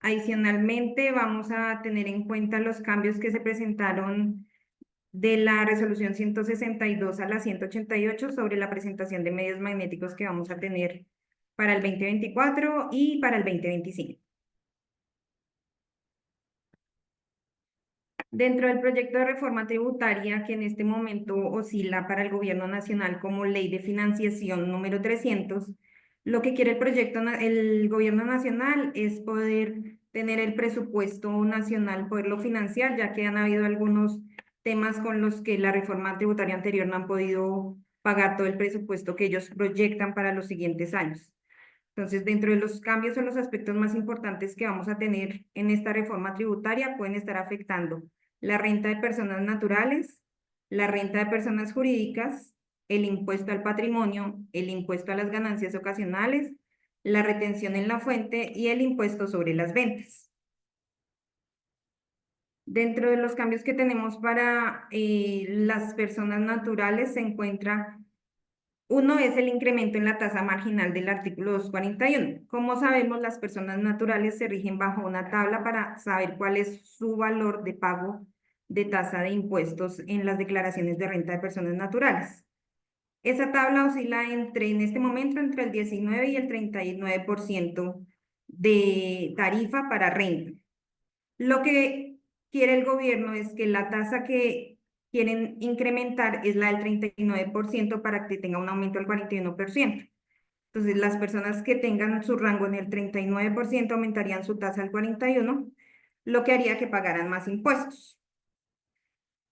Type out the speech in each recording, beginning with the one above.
Adicionalmente, vamos a tener en cuenta los cambios que se presentaron de la resolución 162 a la 188 sobre la presentación de medios magnéticos que vamos a tener para el 2024 y para el 2025. Dentro del proyecto de reforma tributaria que en este momento oscila para el gobierno nacional como ley de financiación número 300, lo que quiere el gobierno nacional es poder tener el presupuesto nacional, poderlo financiar, ya que han habido algunos temas con los que la reforma tributaria anterior no han podido pagar todo el presupuesto que ellos proyectan para los siguientes años. Entonces, dentro de los cambios o los aspectos más importantes que vamos a tener en esta reforma tributaria, pueden estar afectando la renta de personas naturales, la renta de personas jurídicas, el impuesto al patrimonio, el impuesto a las ganancias ocasionales, la retención en la fuente y el impuesto sobre las ventas. Dentro de los cambios que tenemos para las personas naturales se encuentra uno es el incremento en la tasa marginal del artículo 241. Como sabemos, las personas naturales se rigen bajo una tabla para saber cuál es su valor de pago de tasa de impuestos en las declaraciones de renta de personas naturales. Esa tabla oscila en este momento, entre el 19 y el 39% de tarifa para renta. Lo que quiere el gobierno es que la tasa que quieren incrementar es la del 39% para que tenga un aumento del 41%. Entonces, las personas que tengan su rango en el 39% aumentarían su tasa al 41%, lo que haría que pagaran más impuestos.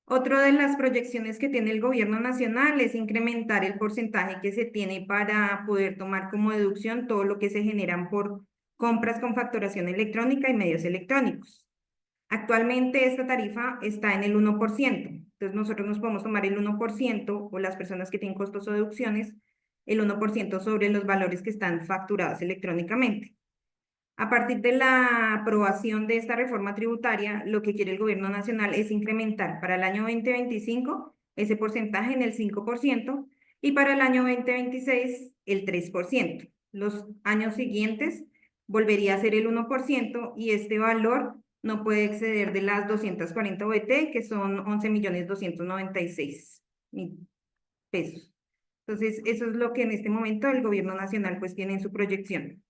Otra de las proyecciones que tiene el gobierno nacional es incrementar el porcentaje que se tiene para poder tomar como deducción todo lo que se generan por compras con facturación electrónica y medios electrónicos. Actualmente esta tarifa está en el 1%. Entonces nosotros nos podemos tomar el 1% o las personas que tienen costos o deducciones, el 1% sobre los valores que están facturados electrónicamente. A partir de la aprobación de esta reforma tributaria, lo que quiere el gobierno nacional es incrementar para el año 2025 ese porcentaje en el 5% y para el año 2026 el 3%. Los años siguientes volvería a ser el 1% y este valor no puede exceder de las 240 OET, que son 11.296.000 pesos. Entonces, eso es lo que en este momento el gobierno nacional pues tiene en su proyección.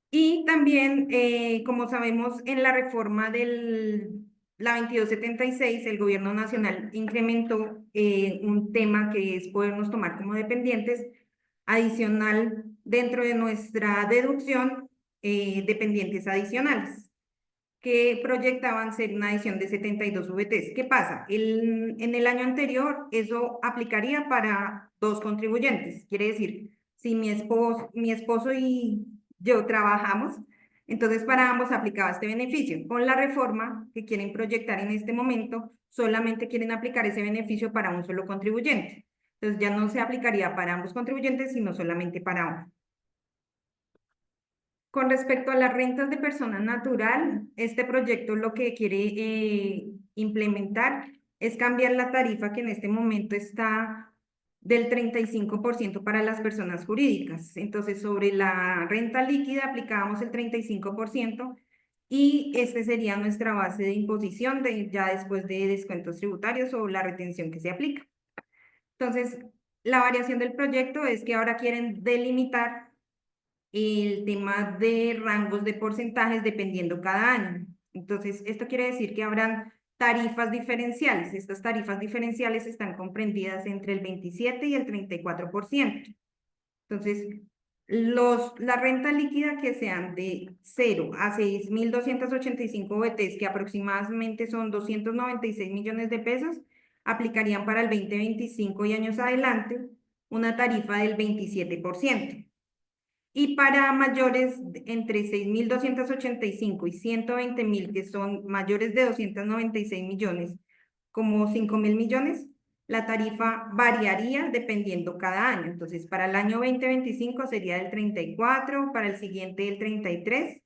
Y también, como sabemos, en la reforma la 2276, el gobierno nacional incrementó un tema que es podernos tomar como dependientes, adicional dentro de nuestra deducción, dependientes adicionales, que proyectaban ser una adición de 72 VTs. ¿Qué pasa? En el año anterior, eso aplicaría para dos contribuyentes. Quiere decir, si mi esposo y yo trabajamos, entonces para ambos aplicaba este beneficio. Con la reforma que quieren proyectar en este momento, solamente quieren aplicar ese beneficio para un solo contribuyente. Entonces ya no se aplicaría para ambos contribuyentes, sino solamente para uno. Con respecto a las rentas de persona natural, este proyecto lo que quiere implementar es cambiar la tarifa que en este momento está del 35% para las personas jurídicas. Entonces, sobre la renta líquida aplicábamos el 35% y este sería nuestra base de imposición ya después de descuentos tributarios o la retención que se aplica. Entonces, la variación del proyecto es que ahora quieren delimitar el tema de rangos de porcentajes dependiendo cada año. Entonces, esto quiere decir que habrán tarifas diferenciales. Estas tarifas diferenciales están comprendidas entre el 27 y el 34%. Entonces, la renta líquida que sean de 0 a 6.285 BTs, que aproximadamente son 296 millones de pesos, aplicarían para el 2025 y años adelante una tarifa del 27%. Y para mayores entre 6.285 y 120.000, que son mayores de 296 millones, como 5.000 millones, la tarifa variaría dependiendo cada año. Entonces, para el año 2025 sería del 34, para el siguiente el 33,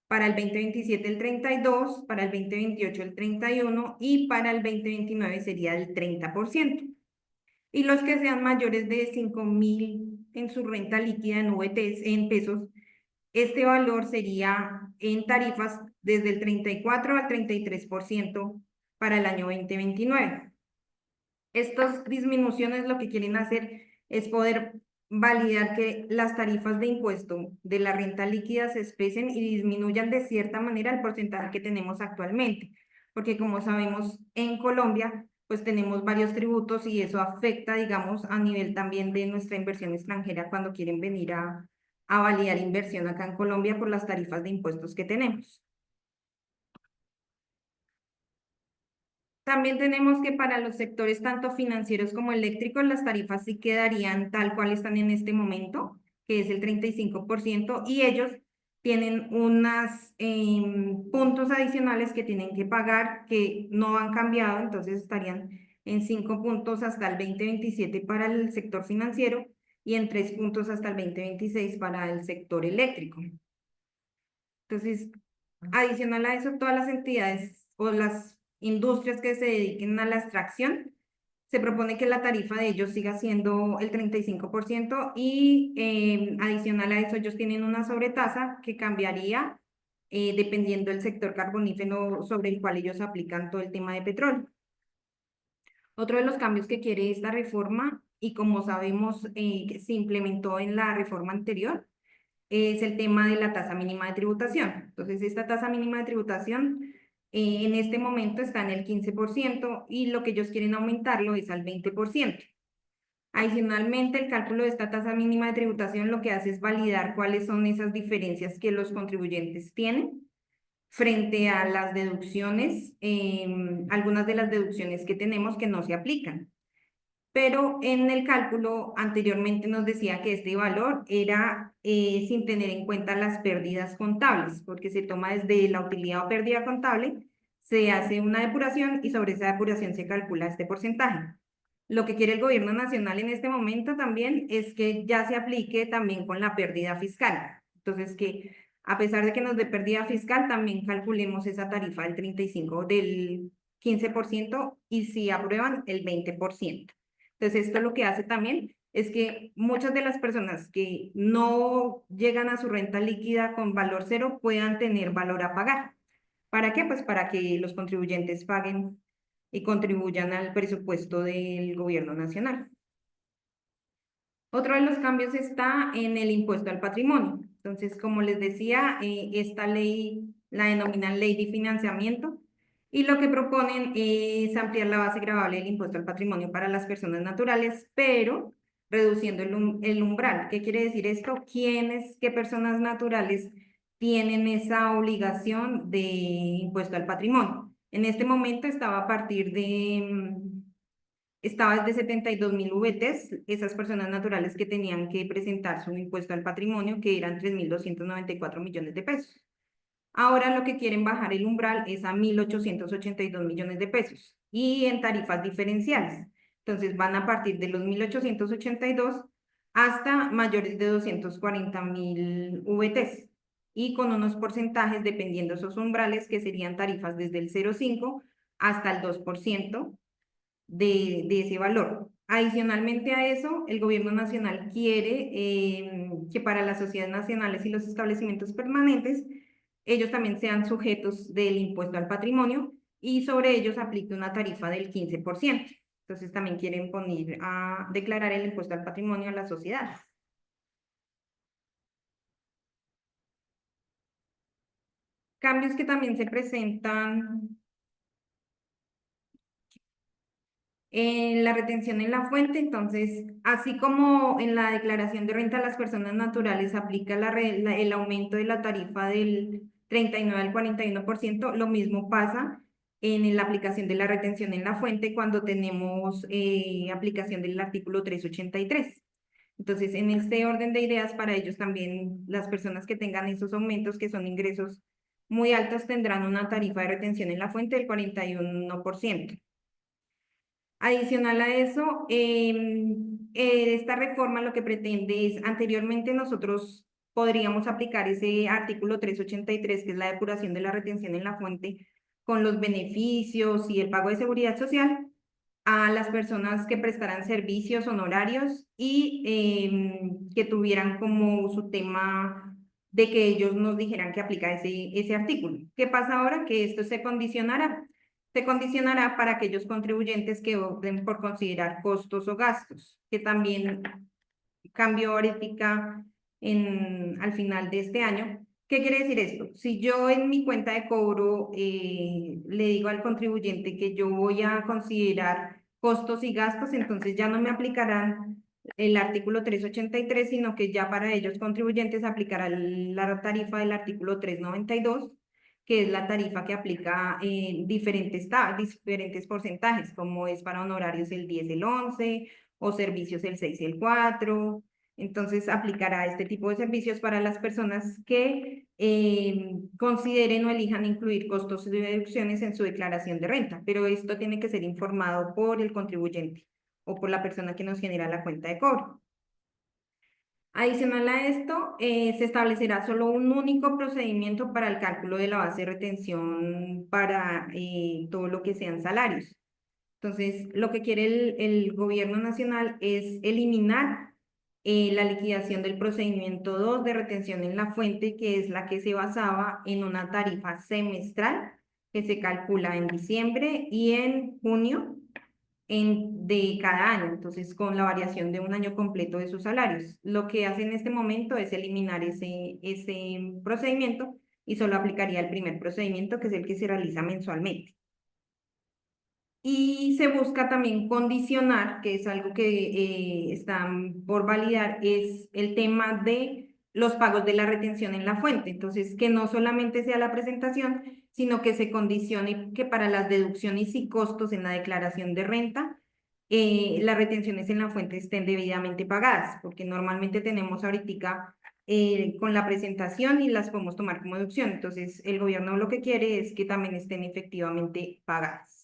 para el 2027 el 32, para el 2028 el 31 y para el 2029 sería del 30%. Y los que sean mayores de 5.000 en su renta líquida en VTs, en pesos, este valor sería en tarifas desde el 34 al 33% para el año 2029. Estas disminuciones lo que quieren hacer es poder validar que las tarifas de impuesto de la renta líquida se expresen y disminuyan de cierta manera el porcentaje que tenemos actualmente, porque como sabemos en Colombia pues tenemos varios tributos y eso afecta, digamos, a nivel también de nuestra inversión extranjera cuando quieren venir a validar inversión acá en Colombia por las tarifas de impuestos que tenemos. También tenemos que para los sectores tanto financieros como eléctricos, las tarifas sí quedarían tal cual están en este momento, que es el 35%, y ellos tienen unos puntos adicionales que tienen que pagar que no han cambiado, entonces estarían en 5 puntos hasta el 2027 para el sector financiero y en 3 puntos hasta el 2026 para el sector eléctrico. Entonces, adicional a eso, todas las entidades o las industrias que se dediquen a la extracción, se propone que la tarifa de ellos siga siendo el 35% y adicional a eso ellos tienen una sobretasa que cambiaría dependiendo del sector carbonífero sobre el cual ellos aplican todo el tema de petróleo. Otro de los cambios que quiere esta reforma, y como sabemos que se implementó en la reforma anterior, es el tema de la tasa mínima de tributación. Entonces, esta tasa mínima de tributación en este momento está en el 15% y lo que ellos quieren aumentarlo es al 20%. Adicionalmente, el cálculo de esta tasa mínima de tributación lo que hace es validar cuáles son esas diferencias que los contribuyentes tienen frente a las deducciones, algunas de las deducciones que tenemos que no se aplican. Pero en el cálculo anteriormente nos decía que este valor era sin tener en cuenta las pérdidas contables, porque se toma desde la utilidad o pérdida contable, se hace una depuración y sobre esa depuración se calcula este porcentaje. Lo que quiere el gobierno nacional en este momento también es que ya se aplique también con la pérdida fiscal. Entonces, que a pesar de que nos dé pérdida fiscal, también calculemos esa tarifa del 35, del 15% y si aprueban el 20%. Entonces, esto lo que hace también es que muchas de las personas que no llegan a su renta líquida con valor cero puedan tener valor a pagar. ¿Para qué? Pues para que los contribuyentes paguen y contribuyan al presupuesto del gobierno nacional. Otro de los cambios está en el impuesto al patrimonio. Entonces, como les decía, esta ley la denominan ley de financiamiento y lo que proponen es ampliar la base gravable del impuesto al patrimonio para las personas naturales, pero reduciendo el umbral. ¿Qué quiere decir esto? ¿Qué personas naturales tienen esa obligación de impuesto al patrimonio? En este momento estaba a partir de estaba desde 72.000 VTs, esas personas naturales que tenían que presentar su impuesto al patrimonio, que eran 3.294 millones de pesos. Ahora lo que quieren bajar el umbral es a 1.882 millones de pesos y en tarifas diferenciales. Entonces van a partir de los 1.882 hasta mayores de 240.000 VTs y con unos porcentajes dependiendo de esos umbrales que serían tarifas desde el 0,5 hasta el 2% de ese valor. Adicionalmente a eso, el gobierno nacional quiere que para las sociedades nacionales y los establecimientos permanentes, ellos también sean sujetos del impuesto al patrimonio y sobre ellos aplique una tarifa del 15%. Entonces también quieren poner a declarar el impuesto al patrimonio a las sociedades. Cambios que también se presentan en la retención en la fuente, entonces, así como en la declaración de renta a las personas naturales aplica el aumento de la tarifa del 39 al 41%, lo mismo pasa en la aplicación de la retención en la fuente cuando tenemos aplicación del artículo 383. Entonces, en este orden de ideas, para ellos también las personas que tengan esos aumentos, que son ingresos muy altos, tendrán una tarifa de retención en la fuente del 41%. Adicional a eso, esta reforma lo que pretende es, anteriormente nosotros podríamos aplicar ese artículo 383, que es la depuración de la retención en la fuente, con los beneficios y el pago de seguridad social a las personas que prestaran servicios honorarios y que tuvieran como su tema de que ellos nos dijeran que aplica ese artículo. ¿Qué pasa ahora? Que esto se condicionará. Se condicionará para aquellos contribuyentes que opten por considerar costos o gastos, que también cambió ahorita al final de este año. ¿Qué quiere decir esto? Si yo en mi cuenta de cobro le digo al contribuyente que yo voy a considerar costos y gastos, entonces ya no me aplicarán el artículo 383, sino que ya para ellos contribuyentes aplicará la tarifa del artículo 392, que es la tarifa que aplica diferentes porcentajes, como es para honorarios el 10 el 11 o servicios el 6 el 4. Entonces, aplicará este tipo de servicios para las personas que consideren o elijan incluir costos y deducciones en su declaración de renta, pero esto tiene que ser informado por el contribuyente o por la persona que nos genera la cuenta de cobro. Adicional a esto, se establecerá solo un único procedimiento para el cálculo de la base de retención para todo lo que sean salarios. Entonces, lo que quiere el gobierno nacional es eliminar la liquidación del procedimiento 2 de retención en la fuente, que es la que se basaba en una tarifa semestral que se calcula en diciembre y en junio de cada año, entonces con la variación de un año completo de sus salarios. Lo que hace en este momento es eliminar ese procedimiento y solo aplicaría el primer procedimiento, que es el que se realiza mensualmente. Y se busca también condicionar, que es algo que están por validar, es el tema de los pagos de la retención en la fuente. Entonces, que no solamente sea la presentación, sino que se condicione que para las deducciones y costos en la declaración de renta, las retenciones en la fuente estén debidamente pagadas, porque normalmente tenemos ahorita con la presentación y las podemos tomar como deducción. Entonces, el gobierno lo que quiere es que también estén efectivamente pagadas.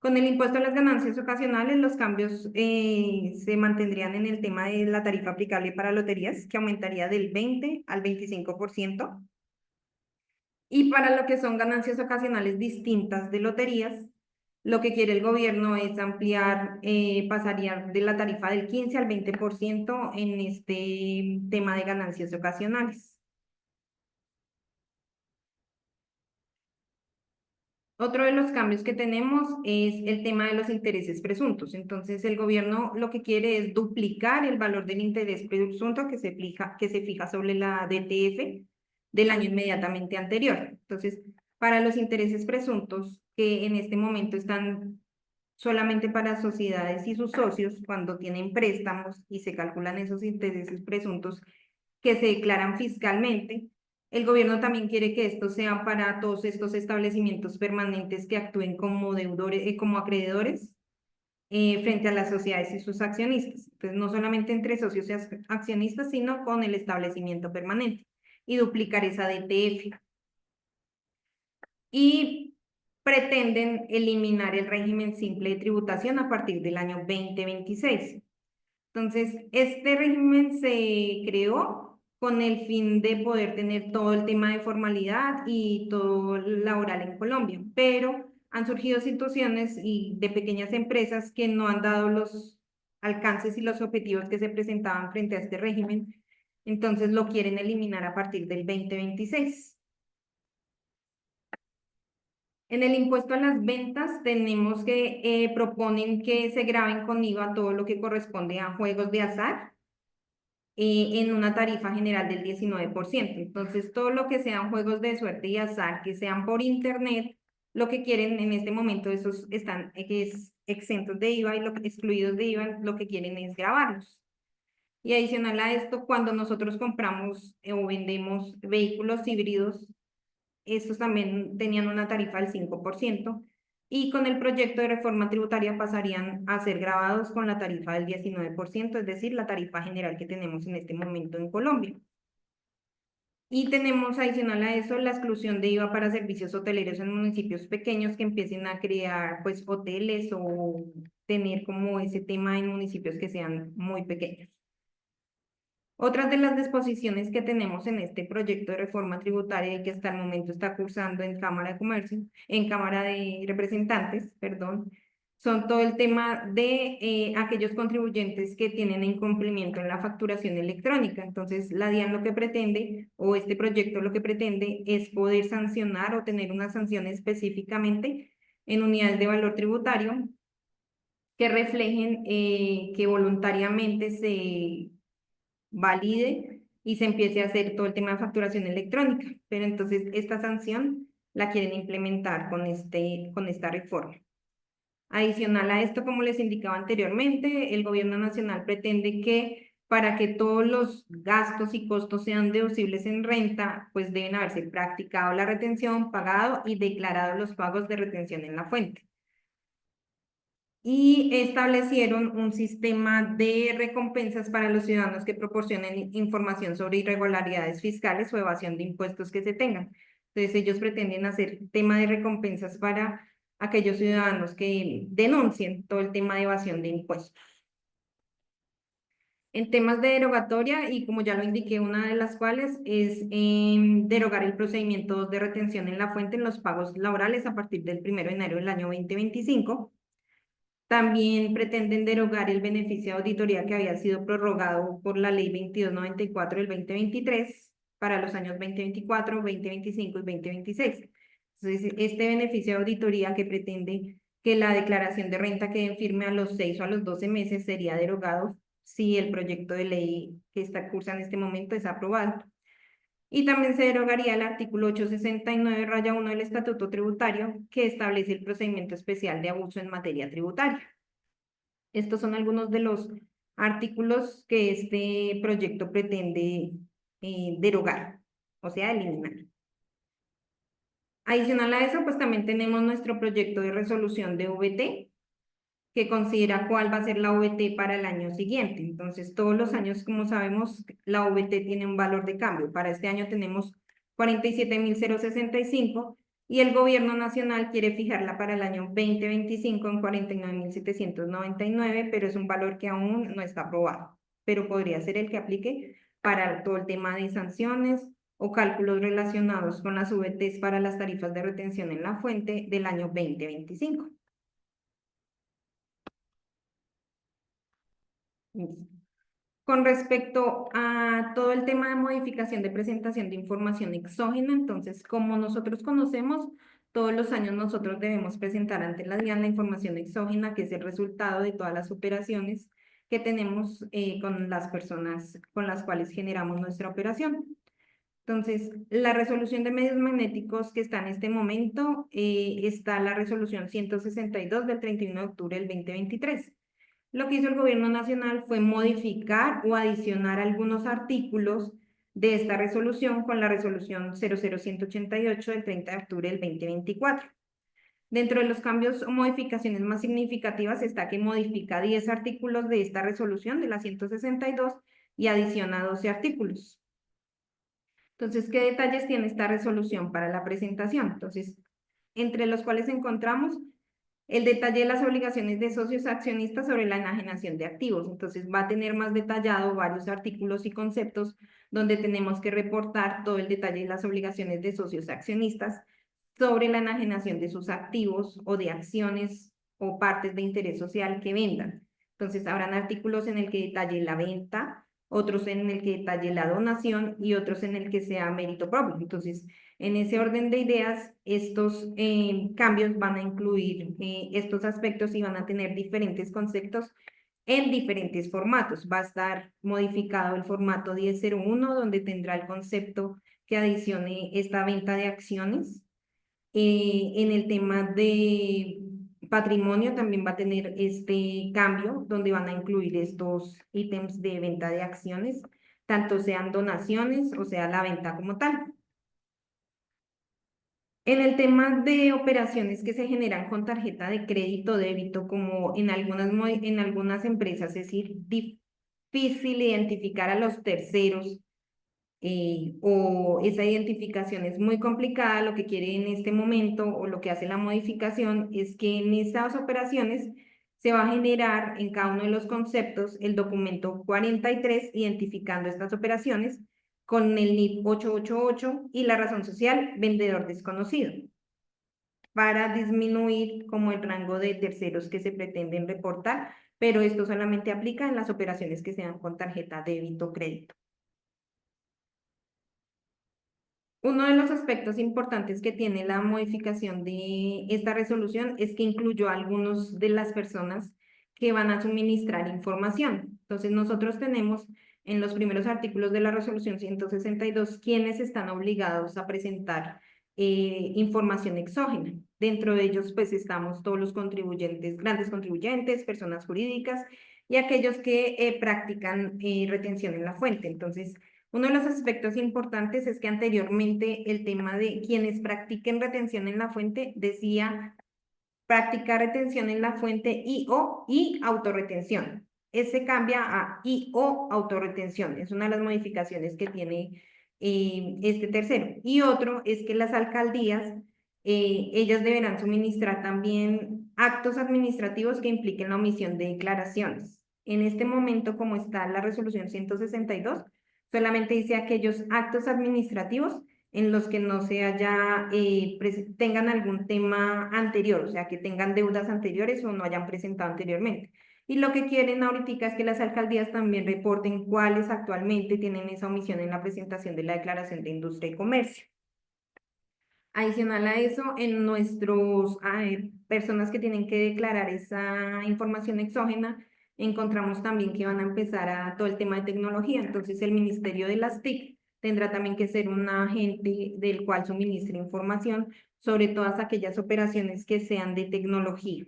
Con el impuesto a las ganancias ocasionales, los cambios se mantendrían en el tema de la tarifa aplicable para loterías, que aumentaría del 20 al 25%. Y para lo que son ganancias ocasionales distintas de loterías, lo que quiere el gobierno es ampliar, pasaría de la tarifa del 15 al 20% en este tema de ganancias ocasionales. Otro de los cambios que tenemos es el tema de los intereses presuntos. Entonces, el gobierno lo que quiere es duplicar el valor del interés presunto que se fija sobre la DTF del año inmediatamente anterior. Entonces, para los intereses presuntos que en este momento están solamente para sociedades y sus socios, cuando tienen préstamos y se calculan esos intereses presuntos que se declaran fiscalmente, el gobierno también quiere que esto sea para todos estos establecimientos permanentes que actúen como deudores, como acreedores frente a las sociedades y sus accionistas. Entonces, no solamente entre socios y accionistas, sino con el establecimiento permanente y duplicar esa DTF. Y pretenden eliminar el régimen simple de tributación a partir del año 2026. Entonces, este régimen se creó con el fin de poder tener todo el tema de formalidad y todo laboral en Colombia, pero han surgido situaciones de pequeñas empresas que no han dado los alcances y los objetivos que se presentaban frente a este régimen, entonces lo quieren eliminar a partir del 2026. En el impuesto a las ventas tenemos que proponen que se graben con IVA todo lo que corresponde a juegos de azar en una tarifa general del 19%. Entonces, todo lo que sean juegos de suerte y azar, que sean por internet, lo que quieren en este momento, esos están exentos de IVA y excluidos de IVA, lo que quieren es grabarlos. Y adicional a esto, cuando nosotros compramos o vendemos vehículos híbridos, estos también tenían una tarifa del 5% y con el proyecto de reforma tributaria pasarían a ser grabados con la tarifa del 19%, es decir, la tarifa general que tenemos en este momento en Colombia. Y tenemos adicional a eso la exclusión de IVA para servicios hoteleros en municipios pequeños que empiecen a crear pues hoteles o tener como ese tema en municipios que sean muy pequeños. Otras de las disposiciones que tenemos en este proyecto de reforma tributaria y que hasta el momento está cursando en Cámara de Comercio, en Cámara de Representantes, perdón, son todo el tema de aquellos contribuyentes que tienen incumplimiento en la facturación electrónica. Entonces, la DIAN lo que pretende, o este proyecto lo que pretende, es poder sancionar o tener una sanción específicamente en unidades de valor tributario que reflejen que voluntariamente se valide y se empiece a hacer todo el tema de facturación electrónica. Pero entonces esta sanción la quieren implementar con esta reforma. Adicional a esto, como les indicaba anteriormente, el gobierno nacional pretende que para que todos los gastos y costos sean deducibles en renta, pues deben haberse practicado la retención, pagado y declarado los pagos de retención en la fuente. Y establecieron un sistema de recompensas para los ciudadanos que proporcionen información sobre irregularidades fiscales o evasión de impuestos que se tengan. Entonces, ellos pretenden hacer tema de recompensas para aquellos ciudadanos que denuncien todo el tema de evasión de impuestos. En temas de derogatoria, y como ya lo indiqué, una de las cuales es derogar el procedimiento de retención en la fuente en los pagos laborales a partir del 1 de enero del año 2025. También pretenden derogar el beneficio de auditoría que había sido prorrogado por la Ley 2294 del 2023 para los años 2024, 2025 y 2026. Entonces, este beneficio de auditoría que pretende que la declaración de renta quede firme a los 6 o a los 12 meses sería derogado si el proyecto de ley que está en curso en este momento es aprobado. Y también se derogaría el artículo 869-1 del Estatuto Tributario, que establece el procedimiento especial de abuso en materia tributaria. Estos son algunos de los artículos que este proyecto pretende derogar, o sea, eliminar. Adicional a eso, pues también tenemos nuestro proyecto de resolución de VT, que considera cuál va a ser la VT para el año siguiente. Entonces, todos los años, como sabemos, la VT tiene un valor de cambio. Para este año tenemos 47.065 y el gobierno nacional quiere fijarla para el año 2025 en 49.799, pero es un valor que aún no está aprobado, pero podría ser el que aplique para todo el tema de sanciones o cálculos relacionados con las VTs para las tarifas de retención en la fuente del año 2025. Con respecto a todo el tema de modificación de presentación de información exógena, entonces, como nosotros conocemos, todos los años nosotros debemos presentar ante la DIAN la información exógena, que es el resultado de todas las operaciones que tenemos con las personas con las cuales generamos nuestra operación. Entonces, la resolución de medios magnéticos que está en este momento, está la resolución 162 del 31 de octubre del 2023. Lo que hizo el gobierno nacional fue modificar o adicionar algunos artículos de esta resolución con la resolución 00188 del 30 de octubre del 2024. Dentro de los cambios o modificaciones más significativas está que modifica 10 artículos de esta resolución de la 162 y adiciona 12 artículos. Entonces, ¿qué detalles tiene esta resolución para la presentación? Entonces, entre los cuales encontramos el detalle de las obligaciones de socios accionistas sobre la enajenación de activos. Entonces va a tener más detallado varios artículos y conceptos donde tenemos que reportar todo el detalle de las obligaciones de socios accionistas sobre la enajenación de sus activos o de acciones o partes de interés social que vendan. Entonces habrán artículos en el que detalle la venta, otros en el que detalle la donación y otros en el que sea mérito propio. Entonces, en ese orden de ideas, estos cambios van a incluir estos aspectos y van a tener diferentes conceptos en diferentes formatos. Va a estar modificado el formato 1001, donde tendrá el concepto que adicione esta venta de acciones. En el tema de patrimonio también va a tener este cambio, donde van a incluir estos ítems de venta de acciones, tanto sean donaciones o sea la venta como tal. En el tema de operaciones que se generan con tarjeta de crédito o débito, como en algunas empresas, es decir, difícil identificar a los terceros o esa identificación es muy complicada, lo que quiere en este momento o lo que hace la modificación es que en estas operaciones se va a generar en cada uno de los conceptos el documento 43 identificando estas operaciones con el NIP 888 y la razón social vendedor desconocido. para disminuir como el rango de terceros que se pretenden reportar, pero esto solamente aplica en las operaciones que sean con tarjeta débito o crédito. Uno de los aspectos importantes que tiene la modificación de esta resolución es que incluyó a algunos de las personas que van a suministrar información. Entonces, nosotros tenemos en los primeros artículos de la resolución 162 quienes están obligados a presentar información exógena. Dentro de ellos, pues, estamos todos los contribuyentes, grandes contribuyentes, personas jurídicas y aquellos que practican retención en la fuente. Entonces, uno de los aspectos importantes es que anteriormente el tema de quienes practiquen retención en la fuente decía practicar retención en la fuente y autorretención. Ese cambia a y o autorretención. Es una de las modificaciones que tiene este tercero. Y otro es que las alcaldías, ellas deberán suministrar también actos administrativos que impliquen la omisión de declaraciones. En este momento, como está la resolución 162, solamente dice aquellos actos administrativos en los que no se haya, tengan algún tema anterior, o sea, que tengan deudas anteriores o no hayan presentado anteriormente. Y lo que quieren ahorita es que las alcaldías también reporten cuáles actualmente tienen esa omisión en la presentación de la declaración de industria y comercio. Adicional a eso, en nuestros personas que tienen que declarar esa información exógena, encontramos también que van a empezar a todo el tema de tecnología. Entonces, el Ministerio de las TIC tendrá también que ser un agente del cual suministre información sobre todas aquellas operaciones que sean de tecnología.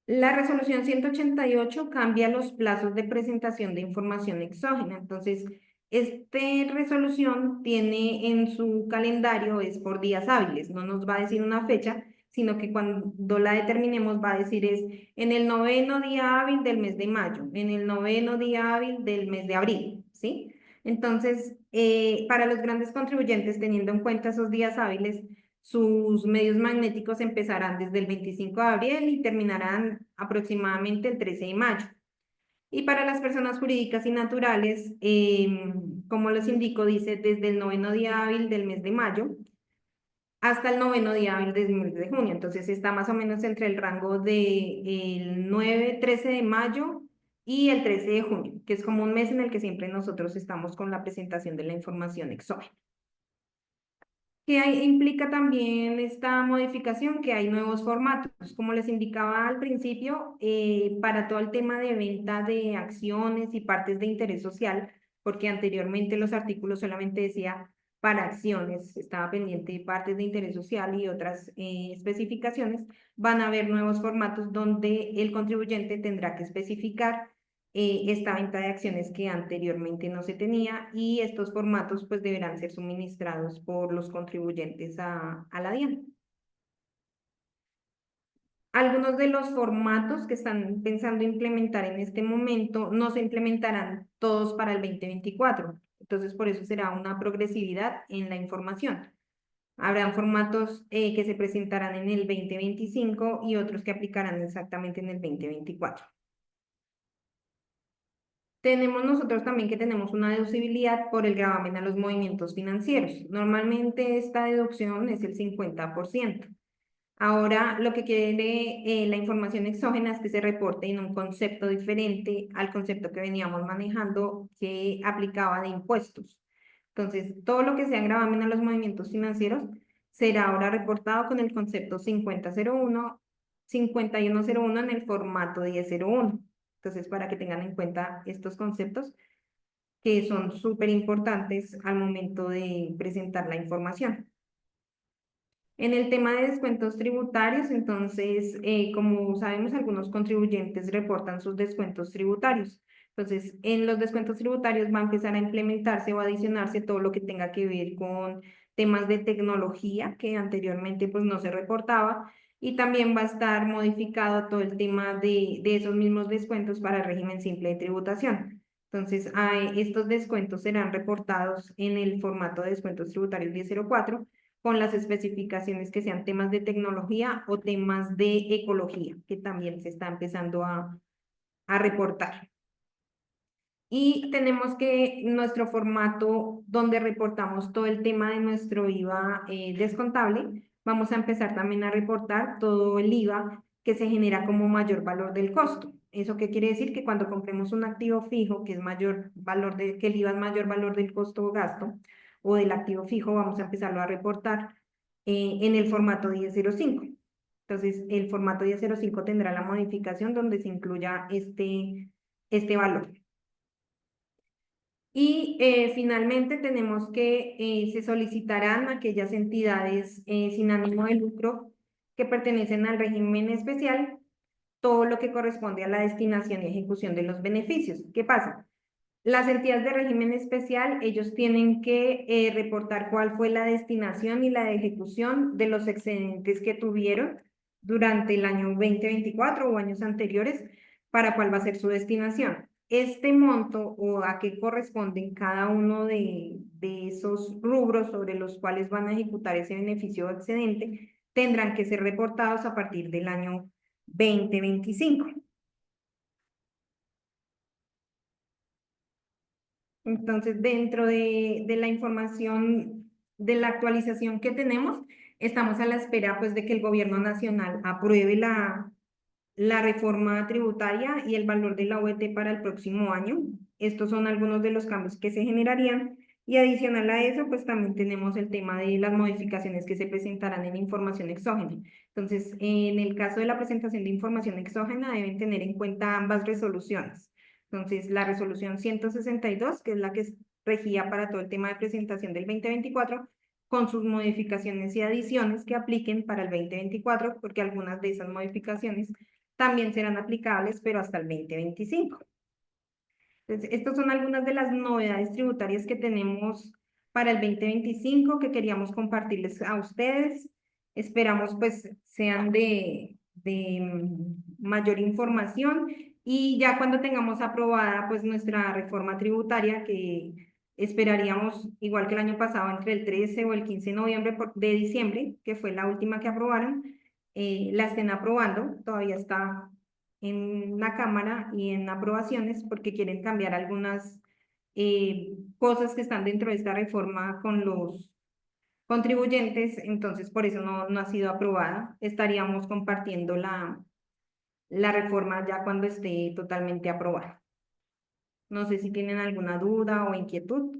La resolución 188 cambia los plazos de presentación de información exógena. Entonces, esta resolución tiene en su calendario, es por días hábiles, no nos va a decir una fecha, sino que cuando la determinemos va a decir es en el noveno día hábil del mes de mayo, en el noveno día hábil del mes de abril, ¿sí? Entonces, para los grandes contribuyentes, teniendo en cuenta esos días hábiles, sus medios magnéticos empezarán desde el 25 de abril y terminarán aproximadamente el 13 de mayo. Y para las personas jurídicas y naturales, como les indico, dice desde el noveno día hábil del mes de mayo hasta el noveno día hábil del mes de junio. Entonces está más o menos entre el rango de el 9-13 de mayo y el 13 de junio, que es como un mes en el que siempre nosotros estamos con la presentación de la información exógena. Implica también esta modificación? Que hay nuevos formatos. Como les indicaba al principio, para todo el tema de venta de acciones y partes de interés social, porque anteriormente los artículos solamente decía para acciones, estaba pendiente de partes de interés social y otras especificaciones, van a haber nuevos formatos donde el contribuyente tendrá que especificar esta venta de acciones que anteriormente no se tenía y estos formatos pues deberán ser suministrados por los contribuyentes a la DIAN. Algunos de los formatos que están pensando implementar en este momento no se implementarán todos para el 2024. Entonces, por eso será una progresividad en la información. Habrán formatos que se presentarán en el 2025 y otros que aplicarán exactamente en el 2024. Tenemos nosotros también que tenemos una deducibilidad por el gravamen a los movimientos financieros. Normalmente esta deducción es el 50%. Ahora lo que quiere la información exógena es que se reporte en un concepto diferente al concepto que veníamos manejando que aplicaba de impuestos. Entonces, todo lo que sea gravamen a los movimientos financieros será ahora reportado con el concepto 5101 en el formato 1001. Entonces, para que tengan en cuenta estos conceptos que son súper importantes al momento de presentar la información. En el tema de descuentos tributarios, entonces, como sabemos, algunos contribuyentes reportan sus descuentos tributarios. Entonces, en los descuentos tributarios va a empezar a implementarse o adicionarse todo lo que tenga que ver con temas de tecnología que anteriormente pues no se reportaba y también va a estar modificado todo el tema de esos mismos descuentos para el régimen simple de tributación. Entonces, estos descuentos serán reportados en el formato de descuentos tributarios 1004 con las especificaciones que sean temas de tecnología o temas de ecología, que también se está empezando a reportar. Y tenemos que nuestro formato donde reportamos todo el tema de nuestro IVA descontable, vamos a empezar también a reportar todo el IVA que se genera como mayor valor del costo. ¿Eso qué quiere decir? Que cuando compremos un activo fijo, que es mayor valor que el IVA es mayor valor del costo o gasto, o del activo fijo, vamos a empezarlo a reportar en el formato 1005. Entonces, el formato 1005 tendrá la modificación donde se incluya este valor. Y finalmente tenemos que se solicitarán a aquellas entidades sin ánimo de lucro que pertenecen al régimen especial todo lo que corresponde a la destinación y ejecución de los beneficios. ¿Qué pasa? Las entidades de régimen especial, ellos tienen que reportar cuál fue la destinación y la ejecución de los excedentes que tuvieron durante el año 2024 o años anteriores, para cuál va a ser su destinación. Este monto o a qué corresponden cada uno de esos rubros sobre los cuales van a ejecutar ese beneficio o excedente, tendrán que ser reportados a partir del año 2025. Entonces, dentro de la información de la actualización que tenemos, estamos a la espera pues de que el gobierno nacional apruebe la reforma tributaria y el valor de la OET para el próximo año. Estos son algunos de los cambios que se generarían y adicional a eso, pues también tenemos el tema de las modificaciones que se presentarán en información exógena. Entonces, en el caso de la presentación de información exógena, deben tener en cuenta ambas resoluciones. Entonces, la resolución 162, que es la que regía para todo el tema de presentación del 2024, con sus modificaciones y adiciones que apliquen para el 2024, porque algunas de esas modificaciones también serán aplicables, pero hasta el 2025. Entonces, estas son algunas de las novedades tributarias que tenemos para el 2025 que queríamos compartirles a ustedes. Esperamos pues sean de mayor información y ya cuando tengamos aprobada pues nuestra reforma tributaria que esperaríamos igual que el año pasado entre el 13 o el 15 de noviembre de diciembre, que fue la última que aprobaron, la estén aprobando, todavía está en la Cámara y en aprobaciones porque quieren cambiar algunas cosas que están dentro de esta reforma con los contribuyentes, entonces por eso no ha sido aprobada. Estaríamos compartiendo la reforma ya cuando esté totalmente aprobada. No sé si tienen alguna duda o inquietud.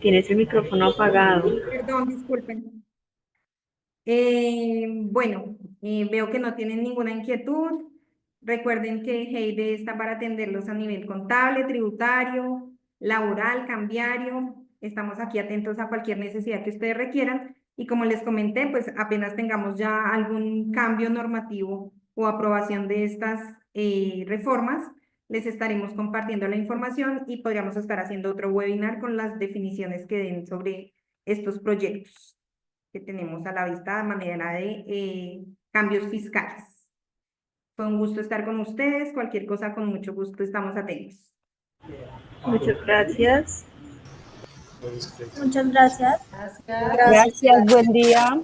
Tienes el micrófono apagado. Perdón, disculpen. Bueno, veo que no tienen ninguna inquietud. Recuerden que Heide está para atenderlos a nivel contable, tributario, laboral, cambiario. Estamos aquí atentos a cualquier necesidad que ustedes requieran. Y como les comenté, pues apenas tengamos ya algún cambio normativo o aprobación de estas reformas, les estaremos compartiendo la información y podríamos estar haciendo otro webinar con las definiciones que den sobre estos proyectos que tenemos a la vista de manera de cambios fiscales. Fue un gusto estar con ustedes. Cualquier cosa, con mucho gusto, estamos atentos. Muchas gracias. Muchas gracias. Gracias, buen día.